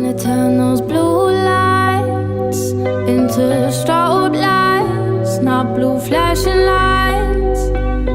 Gonna turn those blue lights into strobe lights, not blue flashing lights,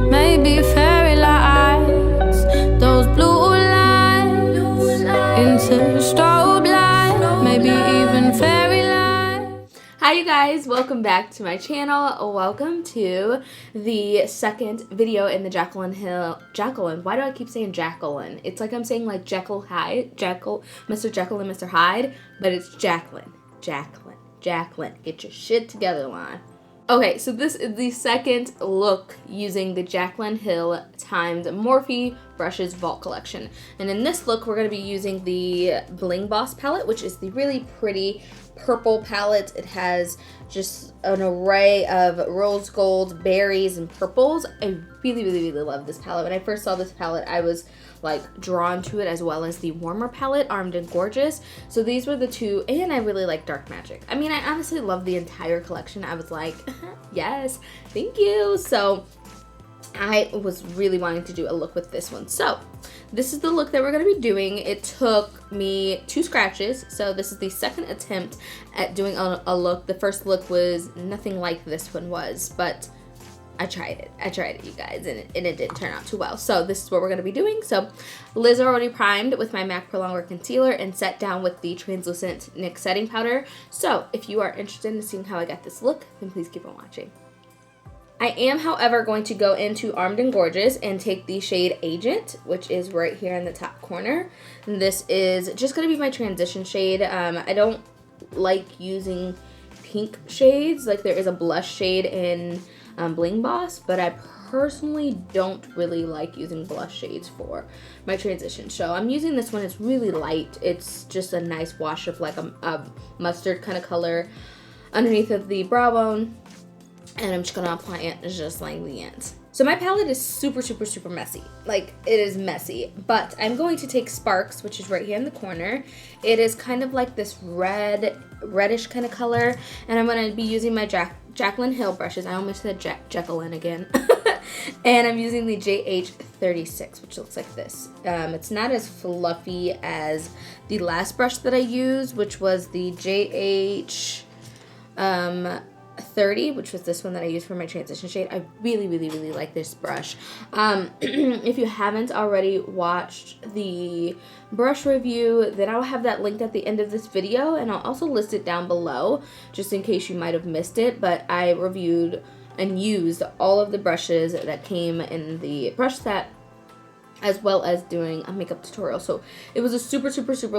maybe fairy lights. Those blue lights into strobe lights, maybe even fairy lights. Hi you guys, welcome back to my channel. Welcome to the second video in the Jaclyn. Why do I keep saying Jaclyn? It's like I'm saying like Mr. Jekyll and Mr. Hyde, but it's Jaclyn. Jaclyn. Get your shit together, line. Okay, so this is the second look using the Jaclyn Hill times Morphe brushes Vault collection. And in this look, we're going to be using the Bling Boss palette, which is the really pretty purple palette. It has just an array of rose gold, berries, and purples. I really love this palette. When I first saw this palette, I was like drawn to it, as well as the warmer palette, Armed and Gorgeous. So these were the two, and I really like Dark Magic. I mean, I honestly love the entire collection. I was like, yes, thank you. So I was really wanting to do a look with this one. So this is the look that we're going to be doing. It took me 2 scratches. So this is the second attempt at doing a look. The first look was nothing like this one was, but I tried it, you guys, and it didn't turn out too well. So this is what we're going to be doing. So Liz already primed with my MAC Pro Longwear Concealer and set down with the translucent NYX setting powder. So if you are interested in seeing how I got this look, then please keep on watching. I am, however, going to go into Armed and Gorgeous and take the shade Agent, which is right here in the top corner. And this is just going to be my transition shade. I don't like using pink shades. Like, there is a blush shade in Bling Boss, but I personally don't really like using blush shades for my transition. So I'm using this one. It's really light. It's just a nice wash of like a mustard kind of color underneath of the brow bone. And I'm just gonna apply it just like the end. So my palette is super messy. Like, it is messy, but I'm going to take Sparks, which is right here in the corner. It is kind of like this reddish kind of color, and I'm gonna be using my Jaclyn Hill brushes. I almost said Jaclyn again. And I'm using the JH36, which looks like this. It's not as fluffy as the last brush that I used, which was the JH 30, which was this one that I used for my transition shade. I really like this brush. If you haven't already watched the brush review, then I'll have that linked at the end of this video, and I'll also list it down below just in case you might have missed it. But I reviewed and used all of the brushes that came in the brush set, as well as doing a makeup tutorial. So it was a super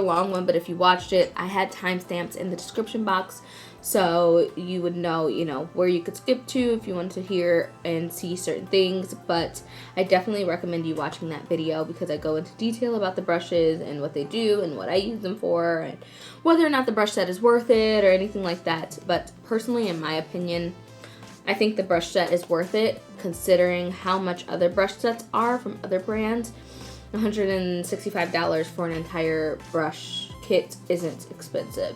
long one, but if you watched it, I had timestamps in the description box, so you would know, where you could skip to if you wanted to hear and see certain things. But I definitely recommend you watching that video, because I go into detail about the brushes and what they do and what I use them for, and whether or not the brush set is worth it or anything like that. But personally, in my opinion, I think the brush set is worth it, considering how much other brush sets are from other brands. $165 for an entire brush kit isn't expensive.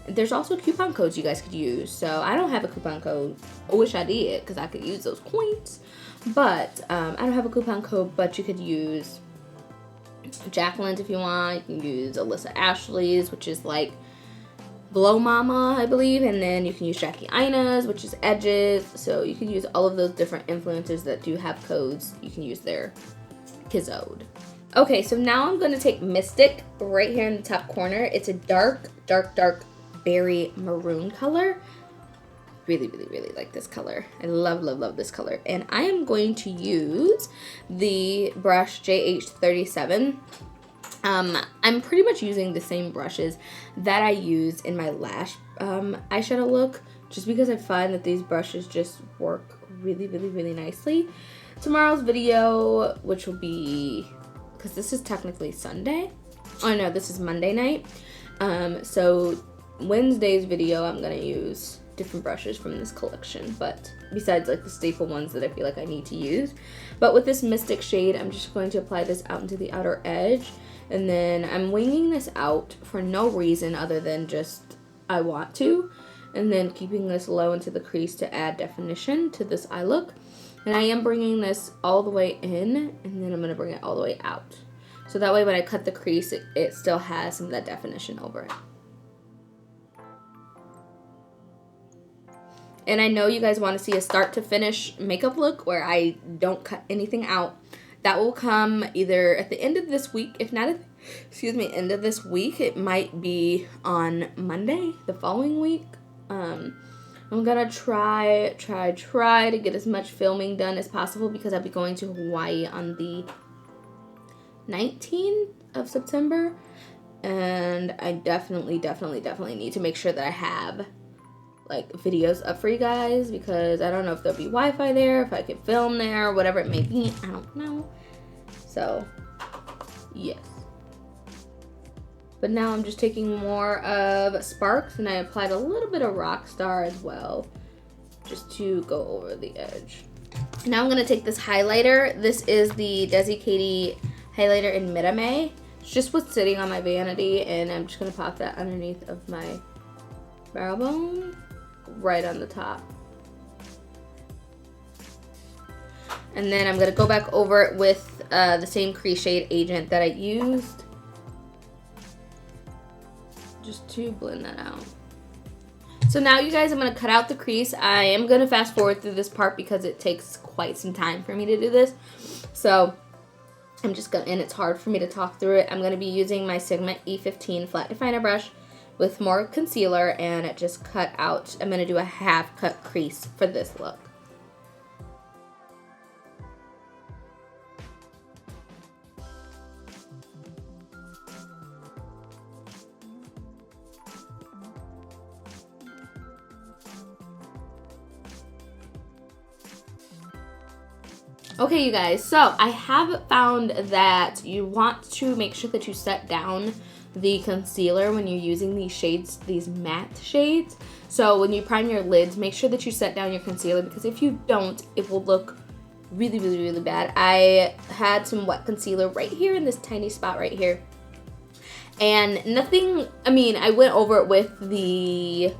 There's also coupon codes you guys could use. So I don't have a coupon code. I wish I did, because I could use those points. But I don't have a coupon code, but you could use Jaclyn's if you want. You can use Alyssa Ashley's, which is like Blow Mama, I believe, and then you can use Jackie Ina's, which is Edges. So you can use all of those different influencers that do have codes. You can use their Kizode. Okay, so now I'm going to take Mystic right here in the top corner. It's a dark berry maroon color. Really like this color. I love this color. And I am going to use the brush JH37. I'm pretty much using the same brushes that I used in my last eyeshadow look, just because I find that these brushes just work really nicely. Tomorrow's video, which will be, because this is technically Sunday. Oh no, this is Monday night. So Wednesday's video, I'm gonna use different brushes from this collection, but besides like the staple ones that I feel like I need to use. But with this Mystic shade, I'm just going to apply this out into the outer edge. And then I'm winging this out for no reason other than just I want to. And then keeping this low into the crease to add definition to this eye look. And I am bringing this all the way in, and then I'm going to bring it all the way out. So that way when I cut the crease, it still has some of that definition over it. And I know you guys want to see a start to finish makeup look where I don't cut anything out. That will come either at the end of this week, if not at the end of this week. It might be on Monday, the following week. I'm gonna try to get as much filming done as possible because I'll be going to Hawaii on the 19th of September. And I definitely need to make sure that I have like videos up for you guys, because I don't know if there'll be Wi-Fi there, if I could film there, whatever it may be. I don't know. So, yes. But now I'm just taking more of Sparks, and I applied a little bit of Rockstar as well, just to go over the edge. Now I'm gonna take this highlighter. This is the Desi Katie highlighter in Midame. It's just what's sitting on my vanity, and I'm just gonna pop that underneath of my brow bone, right on the top. And then I'm gonna go back over it with the same crease shade Agent that I used, just to blend that out. So now you guys, I'm gonna cut out the crease. I am gonna fast forward through this part because it takes quite some time for me to do this. So I'm just gonna, and it's hard for me to talk through it. I'm gonna be using my Sigma E15 flat definer brush with more concealer and just cut out. I'm gonna do a half cut crease for this look. Okay, you guys, so I have found that you want to make sure that you set down the concealer when you're using these shades, these matte shades. So when you prime your lids, make sure that you set down your concealer, because if you don't, it will look really bad. I had some wet concealer right here in this tiny spot right here. And nothing, I mean, I went over it with the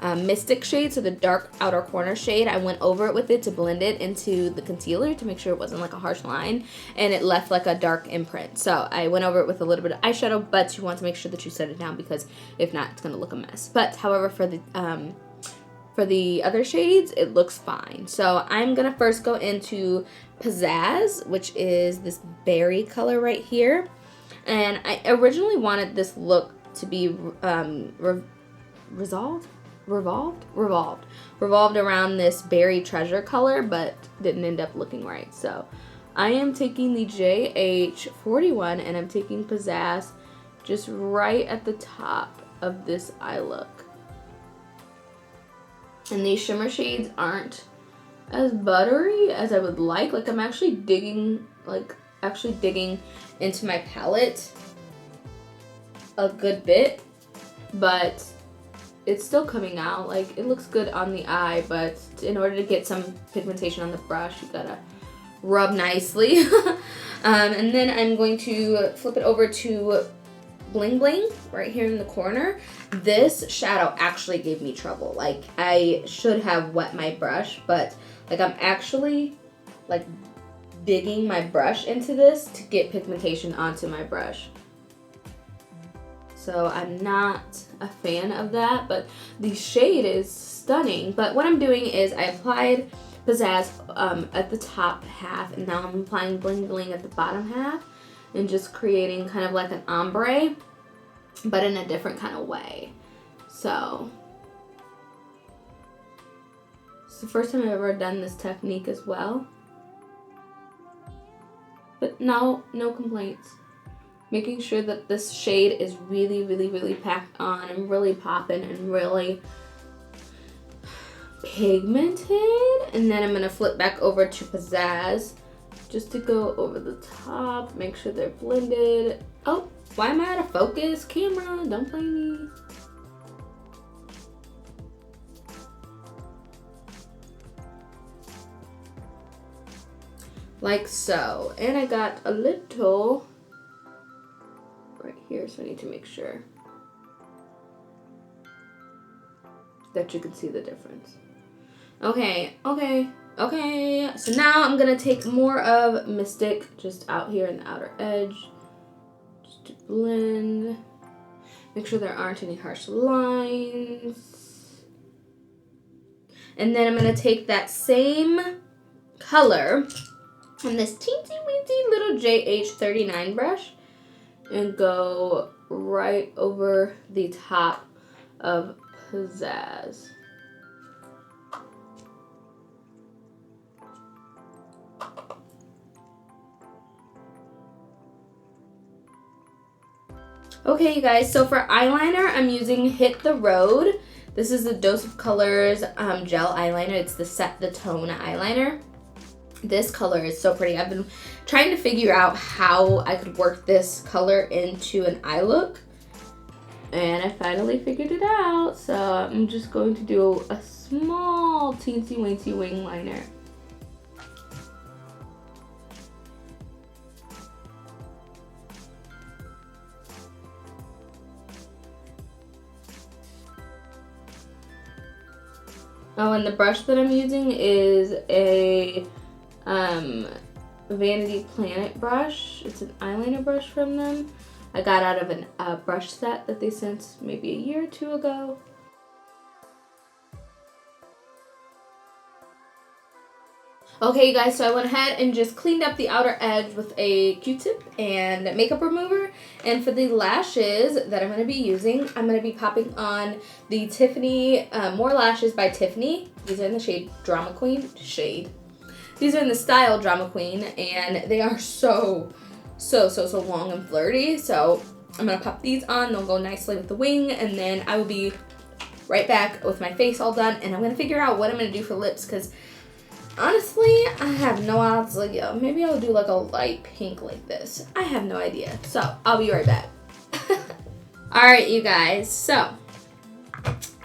Mystic shade, so the dark outer corner shade. I went over it with it to blend it into the concealer to make sure it wasn't like a harsh line, and it left like a dark imprint. So I went over it with a little bit of eyeshadow, but you want to make sure that you set it down, because if not, it's gonna look a mess. But however, for the other shades, it looks fine. So I'm gonna first go into Pizzazz, which is this berry color right here. And I originally wanted this look to be revolved around this berry treasure color, but didn't end up looking right. So I am taking the JH41 and I'm taking Pizzazz just right at the top of this eye look. And these shimmer shades aren't as buttery as I would like. Like, I'm actually digging into my palette a good bit, but it's still coming out. Like, it looks good on the eye, but in order to get some pigmentation on the brush, you gotta rub nicely. And then I'm going to flip it over to Bling Bling right here in the corner. This shadow actually gave me trouble. Like, I should have wet my brush, but like, I'm actually like digging my brush into this to get pigmentation onto my brush. So I'm not a fan of that, but the shade is stunning. But what I'm doing is I applied Pizzazz at the top half, and now I'm applying Bling Bling at the bottom half, and just creating kind of like an ombre, but in a different kind of way. So it's the first time I've ever done this technique as well. But no complaints. Making sure that this shade is really packed on and really popping and really pigmented. And then I'm gonna flip back over to Pizzazz just to go over the top, make sure they're blended. Oh, why am I out of focus? Camera, don't play me. Like so. And I got a little right here, so I need to make sure that you can see the difference. Okay. So now I'm gonna take more of Mystic just out here in the outer edge, blend. Make sure there aren't any harsh lines. And then I'm going to take that same color on this teensy weensy little JH39 brush and go right over the top of Pizzazz. Okay, you guys, so for eyeliner, I'm using Hit the Road. This is the Dose of Colors gel eyeliner. It's the Set the Tone eyeliner. This color is so pretty. I've been trying to figure out how I could work this color into an eye look. And I finally figured it out. So I'm just going to do a small teensy weensy wing liner. Oh, and the brush that I'm using is a Vanity Planet brush. It's an eyeliner brush from them. I got out of a brush set that they sent maybe a year or two ago. Okay, you guys, so I went ahead and just cleaned up the outer edge with a Q-tip and makeup remover. And for the lashes that I'm going to be using, I'm going to be popping on the Tiffany More Lashes by Tiffany. These are in the shade Drama Queen. These are in the style Drama Queen, and they are so long and flirty. So I'm going to pop these on. They'll go nicely with the wing, and then I will be right back with my face all done. And I'm going to figure out what I'm going to do for lips, because honestly, I have no idea. Maybe I'll do like a light pink like this. I have no idea. So I'll be right back. Alright, you guys. So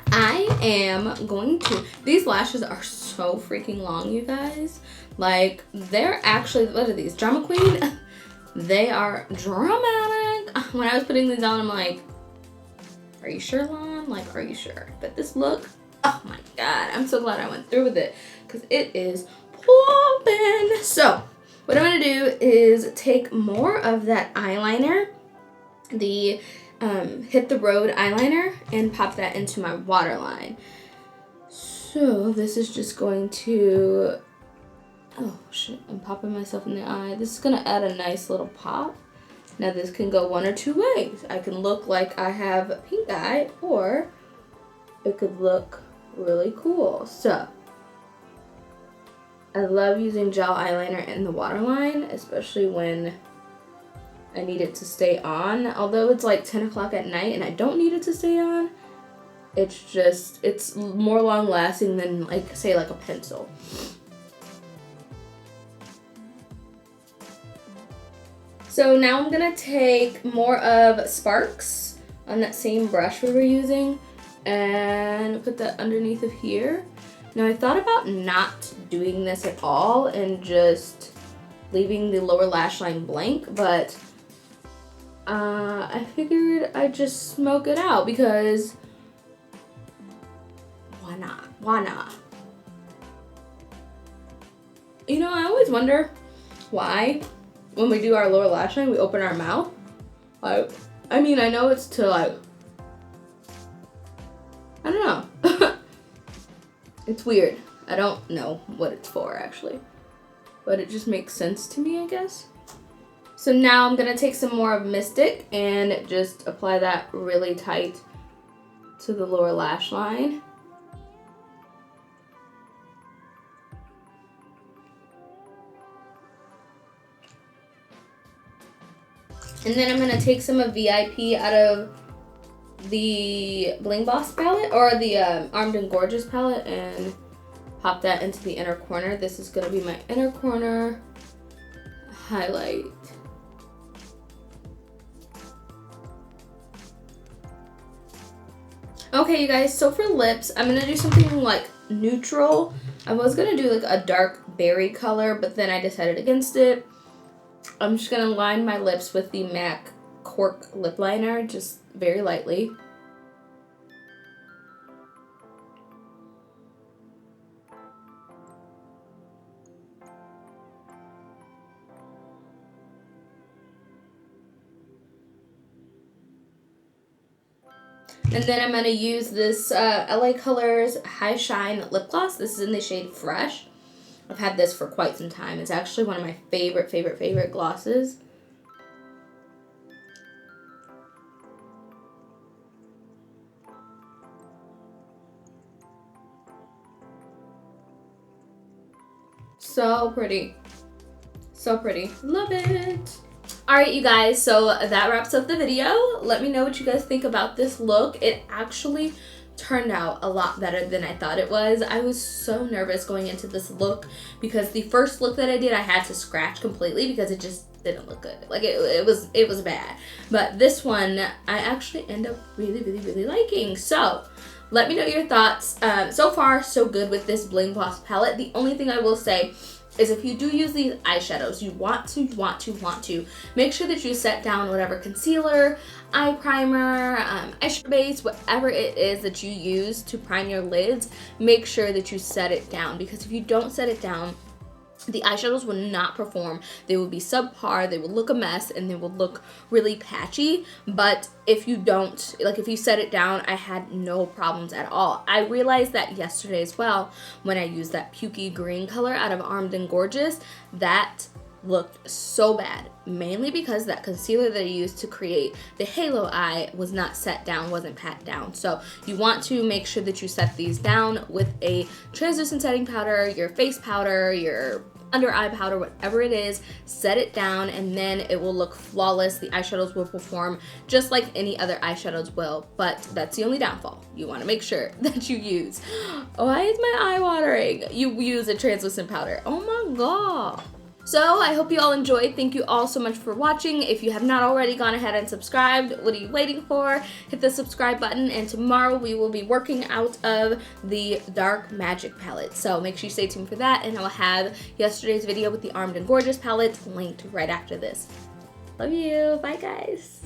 I am going to, these lashes are so freaking long, you guys. Like, they're actually, what are these? Drama Queen? They are dramatic. When I was putting these on, I'm like, are you sure, Lon? Like, are you sure? But this look, oh my God. I'm so glad I went through with it, because it is popping. So what I'm going to do is take more of that eyeliner, the Hit the Road eyeliner, and pop that into my waterline. So this is just going to, oh shit, I'm popping myself in the eye. This is going to add a nice little pop. Now this can go one or two ways. I can look like I have pink eye, or it could look really cool. So I love using gel eyeliner in the waterline, especially when I need it to stay on. Although it's like 10 o'clock at night and I don't need it to stay on, it's more long lasting than, like, say, like a pencil. So now I'm gonna take more of Sparks on that same brush we were using and put that underneath of here. Now I thought about not doing this at all and just leaving the lower lash line blank, but I figured I'd just smoke it out, because why not? Why not? You know, I always wonder why when we do our lower lash line we open our mouth. Like, I mean, I know it's to, like, I don't know. It's weird. I don't know what it's for, actually. But it just makes sense to me, I guess. So now I'm going to take some more of Mystic and just apply that really tight to the lower lash line. And then I'm going to take some of VIP out of the Bling Boss palette, or the Armed and Gorgeous palette, and pop that into the inner corner. This is going to be my inner corner highlight. Okay, you guys, so for lips, I'm going to do something like neutral. I was going to do like a dark berry color, but then I decided against it. I'm just going to line my lips with the MAC Cork lip liner, just very lightly. And then I'm going to use this LA Colors High Shine Lip Gloss. This is in the shade Fresh. I've had this for quite some time. It's actually one of my favorite glosses. So pretty. So pretty. Love it. Alright, you guys, so that wraps up the video. Let me know what you guys think about this look. It actually turned out a lot better than I thought it was. I was so nervous going into this look because the first look that I did, I had to scratch completely because it just didn't look good. Like it was bad. But this one, I actually end up really liking. So let me know your thoughts. So far, so good with this Bling Gloss palette. The only thing I will say is if you do use these eyeshadows, you want to make sure that you set down whatever concealer, eye primer, eyeshadow base, whatever it is that you use to prime your lids, make sure that you set it down, because if you don't set it down, the eyeshadows will not perform. They will be subpar, they will look a mess, and they will look really patchy. But if you don't, like if you set it down, I had no problems at all. I realized that yesterday as well when I used that pukey green color out of Armed and Gorgeous. That looked so bad, mainly because that concealer that I used to create the halo eye was not set down, wasn't pat down. So you want to make sure that you set these down with a translucent setting powder, your face powder, your under eye powder, whatever it is, set it down, and then it will look flawless. The eyeshadows will perform just like any other eyeshadows will, but that's the only downfall. You want to make sure that you use, why is my eye watering? You use a translucent powder. Oh my god. So I hope you all enjoyed. Thank you all so much for watching. If you have not already gone ahead and subscribed, what are you waiting for? Hit the subscribe button, and tomorrow we will be working out of the Dark Magic palette. So make sure you stay tuned for that, and I'll have yesterday's video with the Armed and Gorgeous palette linked right after this. Love you. Bye, guys.